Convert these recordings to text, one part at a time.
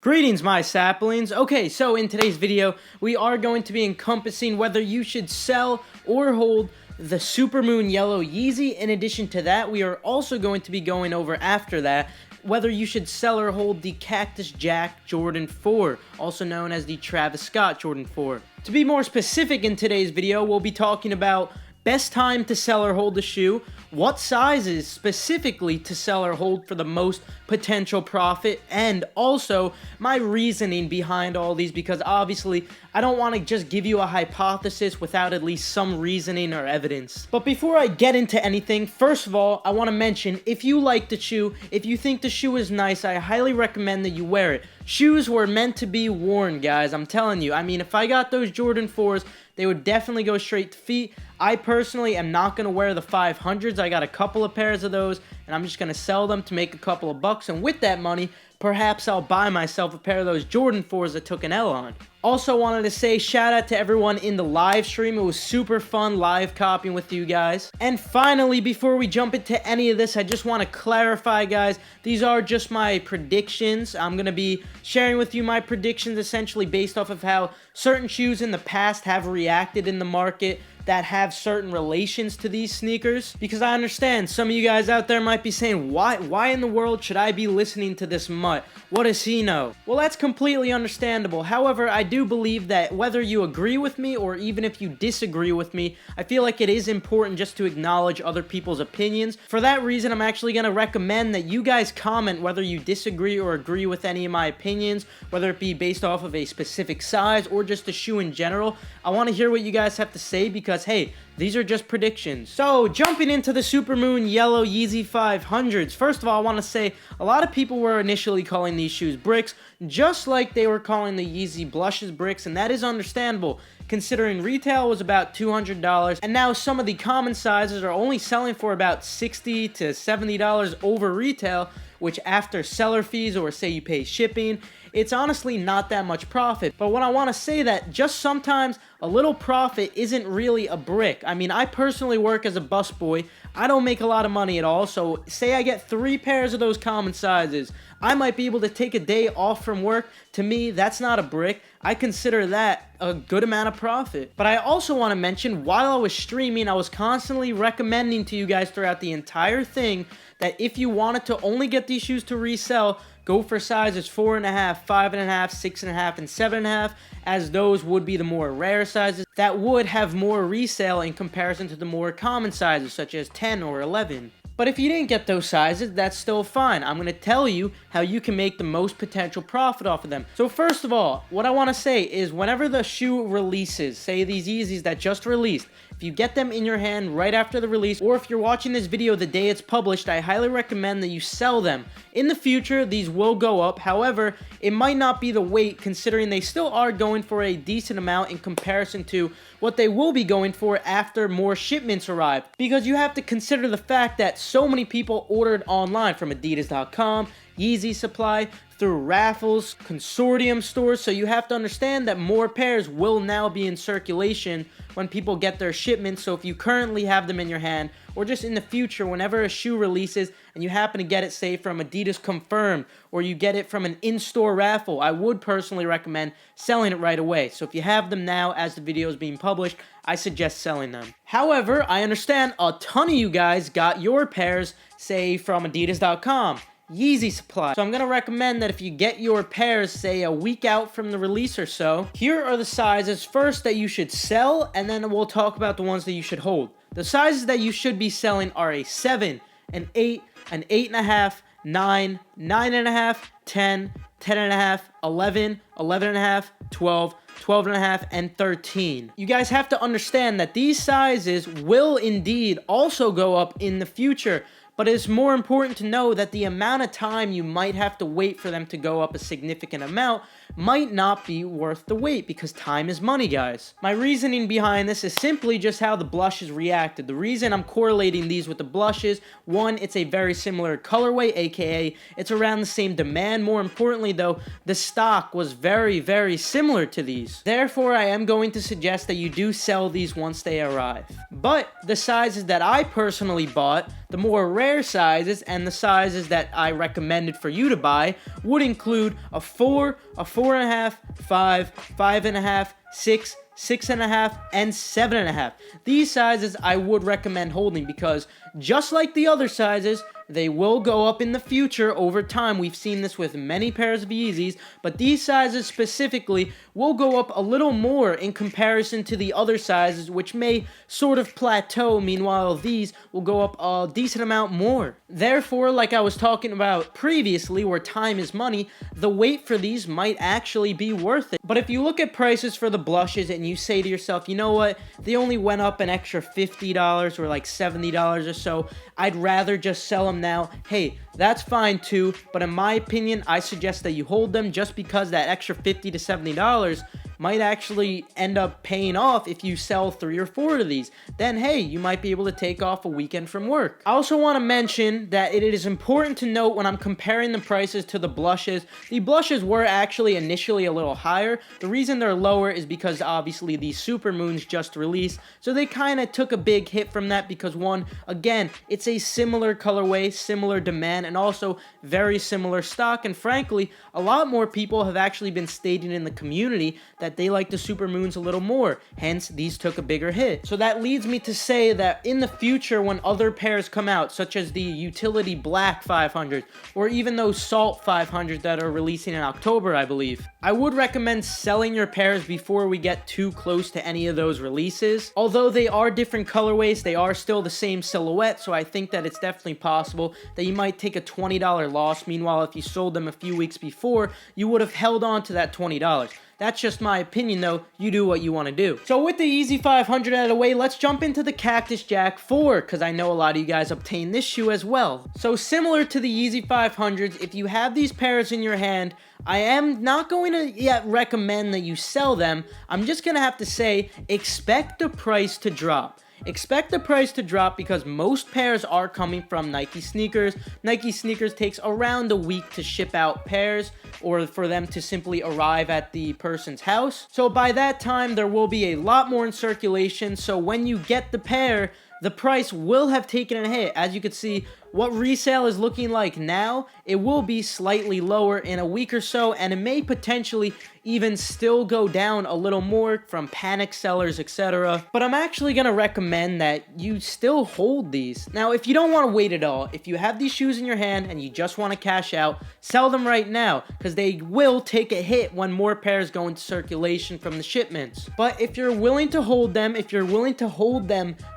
Greetings, my saplings. Okay, so in today's video, we are going to be encompassing whether you should sell or hold the Supermoon Yellow Yeezy. In addition to that, we are also going to be going over after that whether you should sell or hold the Cactus Jack Jordan 4, also known as the Travis Scott Jordan 4. To be more specific in today's video, we'll be talking about best time to sell or hold the shoe, what sizes specifically to sell or hold for the most potential profit, and also my reasoning behind all these, because obviously I don't want to just give you a hypothesis without at least some reasoning or evidence. But before I get into anything, first of all, I want to mention, if you like the shoe, if you think the shoe is nice, I highly recommend that you wear it. Shoes were meant to be worn, guys, I'm telling you. I mean, if I got those Jordan 4s, they would definitely go straight to feet. I personally am not going to wear the 500s. I got a couple of pairs of those, and I'm just going to sell them to make a couple of bucks. And with that money, perhaps I'll buy myself a pair of those Jordan 4s that took an L on. Also wanted to say shout out to everyone in the live stream. It was super fun live copying with you guys. And finally, before we jump into any of this, I just want to clarify, guys, these are just my predictions. I'm going to be sharing with you my predictions essentially based off of how certain shoes in the past have reacted in the market that have certain relations to these sneakers, because I understand some of you guys out there might be saying, why in the world should I be listening to this mutt? What does he know? Well, that's completely understandable. However, I do believe that whether you agree with me or even if you disagree with me, I feel like it is important just to acknowledge other people's opinions. For that reason, I'm actually going to recommend that you guys comment whether you disagree or agree with any of my opinions, whether it be based off of a specific size or just a shoe in general. I want to hear what you guys have to say, because hey, these are just predictions. So, jumping into the Supermoon Yellow Yeezy 500s. First of all, I want to say a lot of people were initially calling these shoes bricks, just like they were calling the Yeezy Blushes bricks, and that is understandable, considering retail was about $200, and now some of the common sizes are only selling for about $60 to $70 over retail, which after seller fees or say you pay shipping, it's honestly not that much profit. But what I want to say that just sometimes a little profit isn't really a brick. I mean, I personally work as a busboy. I don't make a lot of money at all. So say I get 3 pairs of those common sizes, I might be able to take a day off from work. To me, that's not a brick. I consider that a good amount of profit. But I also want to mention, while I was streaming, I was constantly recommending to you guys throughout the entire thing that if you wanted to only get these shoes to resell, go for sizes 4.5, 5.5, 6.5, and 7.5, as those would be the more rare sizes that would have more resale in comparison to the more common sizes, such as 10 or 11. But if you didn't get those sizes, that's still fine. I'm going to tell you how you can make the most potential profit off of them. So first of all, what I want to say is whenever the shoe releases, say these Yeezys that just released, if you get them in your hand right after the release, or if you're watching this video the day it's published, I highly recommend that you sell them. In the future, these will go up. However, it might not be the weight, considering they still are going for a decent amount in comparison to what they will be going for after more shipments arrive. Because you have to consider the fact that so many people ordered online from Adidas.com, Yeezy Supply, through raffles, consortium stores, so you have to understand that more pairs will now be in circulation when people get their shipments. So if you currently have them in your hand, or just in the future, whenever a shoe releases and you happen to get it, say, from Adidas Confirmed, or you get it from an in-store raffle, I would personally recommend selling it right away. So if you have them now as the video is being published, I suggest selling them. However, I understand a ton of you guys got your pairs, say, from Adidas.com, Yeezy Supply. So I'm going to recommend that if you get your pairs, say, a week out from the release or so, here are the sizes first that you should sell, and then we'll talk about the ones that you should hold. The sizes that you should be selling are a 7, an 8, an 8.5, 9, 9.5, 10, 10.5, 11, 11.5, 12, 12.5, and 13. You guys have to understand that these sizes will indeed also go up in the future, but it's more important to know that the amount of time you might have to wait for them to go up a significant amount might not be worth the wait, because time is money, guys. My reasoning behind this is simply just how the blushes reacted. The reason I'm correlating these with the blushes, one, it's a very similar colorway, aka it's around the same demand. More importantly though, the stock was very, very similar to these. Therefore, I am going to suggest that you do sell these once they arrive. But the sizes that I personally bought, the more rare rare sizes, and the sizes that I recommended for you to buy would include a 4, a 4.5, 5, 5.5, 6, 6.5, and 7.5. These sizes I would recommend holding because just like the other sizes, they will go up in the future over time. We've seen this with many pairs of Yeezys, but these sizes specifically will go up a little more in comparison to the other sizes, which may sort of plateau. Meanwhile, these will go up a decent amount more. Therefore, like I was talking about previously, where time is money, the wait for these might actually be worth it. But if you look at prices for the blushes and you say to yourself, you know what, they only went up an extra $50 or like $70 or so, I'd rather just sell them now. Hey, that's fine too, but in my opinion, I suggest that you hold them just because that extra $50 to $70 might actually end up paying off if you sell 3 or 4 of these. Then hey, you might be able to take off a weekend from work. I also want to mention that it is important to note when I'm comparing the prices to the blushes were actually initially a little higher. The reason they're lower is because obviously these Supermoons just released, so they kind of took a big hit from that because one, again, it's a similar colorway, similar demand, and also very similar stock, and frankly, a lot more people have actually been stating in the community that they like the Supermoons a little more, hence these took a bigger hit. So that leads me to say that in the future when other pairs come out, such as the Utility Black 500 or even those Salt 500 that are releasing in October, I believe, I would recommend selling your pairs before we get too close to any of those releases. Although they are different colorways, they are still the same silhouette, so I think that it's definitely possible that you might take a $20 loss. Meanwhile, if you sold them a few weeks before, you would have held on to that $20. That's just my opinion though, you do what you want to do. So with the Yeezy 500 out of the way, let's jump into the Cactus Jack 4, because I know a lot of you guys obtain this shoe as well. So similar to the Yeezy 500s, if you have these pairs in your hand, I am not going to yet recommend that you sell them. I'm just going to have to say, expect the price to drop. Expect the price to drop because most pairs are coming from Nike sneakers. Nike sneakers takes around a week to ship out pairs or for them to simply arrive at the person's house. So by that time, there will be a lot more in circulation. So when you get the pair, the price will have taken a hit. As you can see, what resale is looking like now, it will be slightly lower in a week or so, and it may potentially even still go down a little more from panic sellers, etc. But I'm actually going to recommend that you still hold these. Now, if you don't want to wait at all, if you have these shoes in your hand and you just want to cash out, sell them right now, because they will take a hit when more pairs go into circulation from the shipments. But if you're willing to hold them,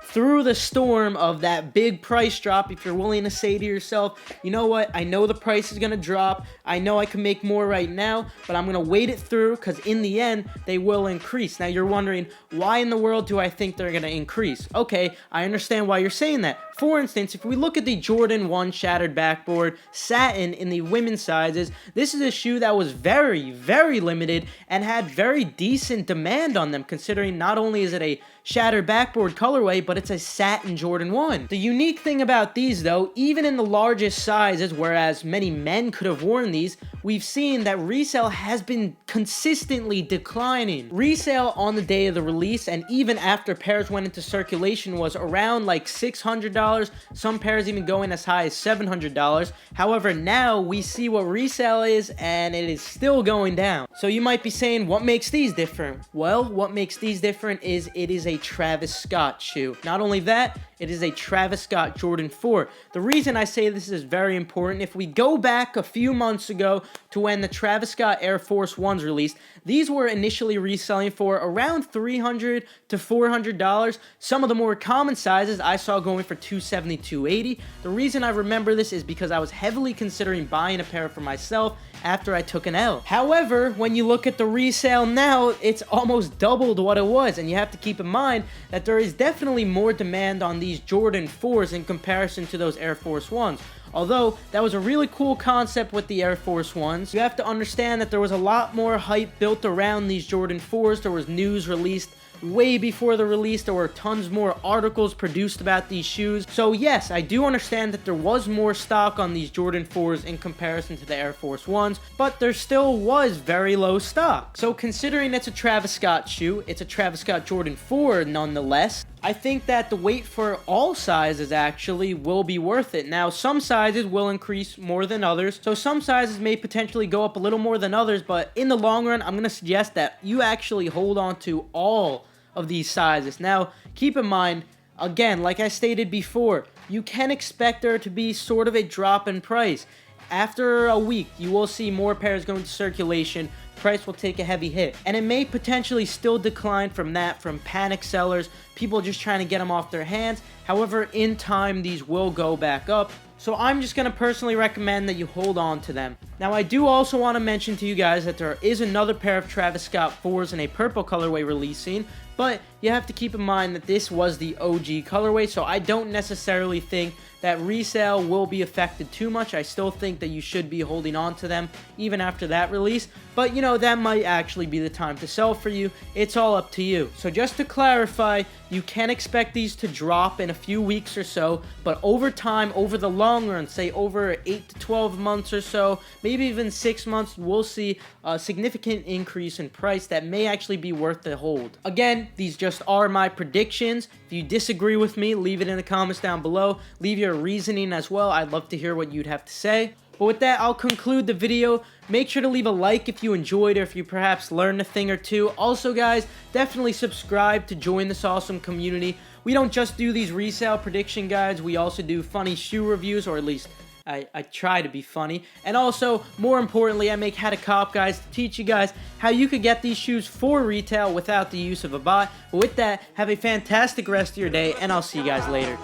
through the storm of that big price drop, if you're willing to say to yourself, you know what, I know the price is going to drop, I know I can make more right now, but I'm going to wait it through because in the end, they will increase. Now you're wondering, why in the world do I think they're going to increase? Okay, I understand why you're saying that. For instance, if we look at the Jordan 1 Shattered Backboard Satin in the women's sizes, this is a shoe that was very, very limited and had very decent demand on them, considering not only is it a Shattered Backboard colorway, but it's a satin Jordan 1. The unique thing about these though, even in the largest sizes, whereas many men could have worn these, we've seen that resale has been consistently declining. Resale on the day of the release and even after pairs went into circulation was around like $600, some pairs even going as high as $700. However, now we see what resale is and it is still going down. So you might be saying, what makes these different? Well, what makes these different is it is a Travis Scott shoe. Not only that, it is a Travis Scott Jordan 4. The reason I say this is very important, if we go back a few months ago to when the Travis Scott Air Force 1s released, these were initially reselling for around $300 to $400. Some of the more common sizes I saw going for $270, $280. The reason I remember this is because I was heavily considering buying a pair for myself after I took an L. However, when you look at the resale now, it's almost doubled what it was, and you have to keep in mind that there is definitely more demand on these Jordan 4s in comparison to those Air Force 1s. Although, that was a really cool concept with the Air Force 1s. You have to understand that there was a lot more hype built around these Jordan 4s. There was news released way before the release. There were tons more articles produced about these shoes. So yes, I do understand that there was more stock on these Jordan 4s in comparison to the Air Force 1s, but there still was very low stock. So considering it's a Travis Scott shoe, it's a Travis Scott Jordan 4 nonetheless, I think that the wait for all sizes actually will be worth it. Now, some sizes will increase more than others, so some sizes may potentially go up a little more than others, but in the long run, I'm going to suggest that you actually hold on to all of these sizes. Now, keep in mind, again, like I stated before, you can expect there to be sort of a drop in price. After a week, you will see more pairs go into circulation, price will take a heavy hit, and it may potentially still decline from panic sellers, people just trying to get them off their hands. However, in time, these will go back up. So I'm just going to personally recommend that you hold on to them. Now, I do also want to mention to you guys that there is another pair of Travis Scott 4s in a purple colorway releasing, but you have to keep in mind that this was the OG colorway, so I don't necessarily think that resale will be affected too much. I still think that you should be holding on to them even after that release, but you know, that might actually be the time to sell for you. It's all up to you. So just to clarify, you can expect these to drop in a few weeks or so, but over time, over the long run, say over 8 to 12 months or so, maybe even 6 months, we'll see a significant increase in price that may actually be worth the hold. Again, these just are my predictions. If you disagree with me, leave it in the comments down below. Leave your reasoning as well. I'd love to hear what you'd have to say. But with that, I'll conclude the video. Make sure to leave a like if you enjoyed or if you perhaps learned a thing or two. Also, guys, definitely subscribe to join this awesome community. We don't just do these resale prediction guides. We also do funny shoe reviews, or at least I try to be funny. And also, more importantly, I make How to Cop guides to teach you guys how you could get these shoes for retail without the use of a bot. But with that, have a fantastic rest of your day, and I'll see you guys later.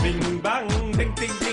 Bing bang, ding ding.